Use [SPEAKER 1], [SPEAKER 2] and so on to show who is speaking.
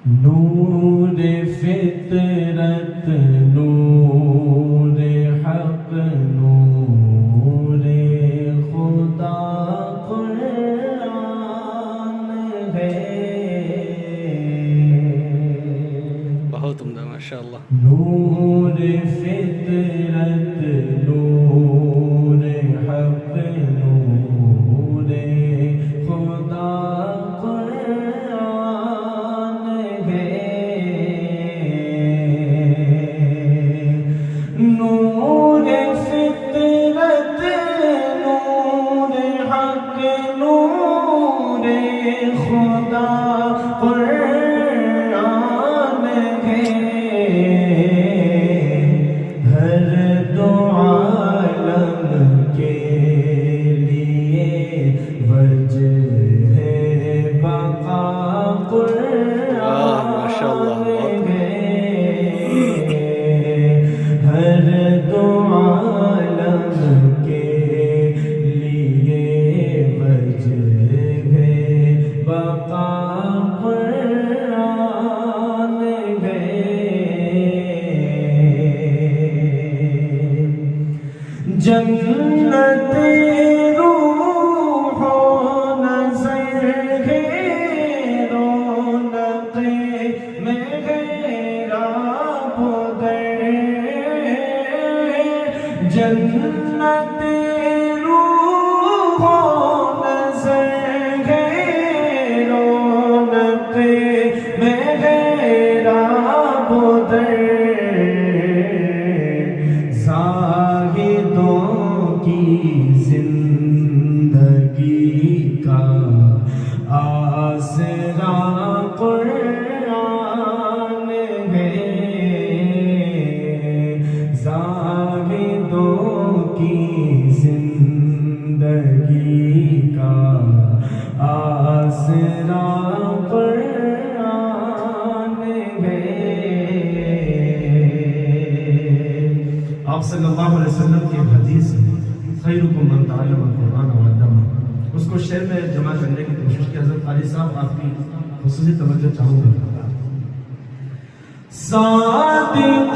[SPEAKER 1] نور فطرت نور حق نور خدا قرآن ہے.
[SPEAKER 2] بہت عمدہ ماشاء اللہ.
[SPEAKER 1] نور فطرت نور حق نور خدا قرآن ہے. نور فطرت نور حق نور خدا قرآن ہے. ہر دو عالم کے لیے وجہ ہے بقا قرآن ہے. ہر دو عالم کے لیے وجہ ہے بقا قرآن ہے. جنت روح و نظر ہے رونق محراب در. جنت روح و نظر ہے رونق محراب در. زاہدوں کی زندگی کا آسرا قرآن ہے. زاہدوں کی زندگی کا آسرا قرآن ہے. آپ صلی اللہ علیہ وسلم کی ایک حدیث ہے خیرکم من تعلم القرآن وعلمہ. اس کو شعر میں جمع کرنے کی کوشش کی. حضرت قاری صاحب آپ کی خصوصی توجہ چاہوں گا. صادق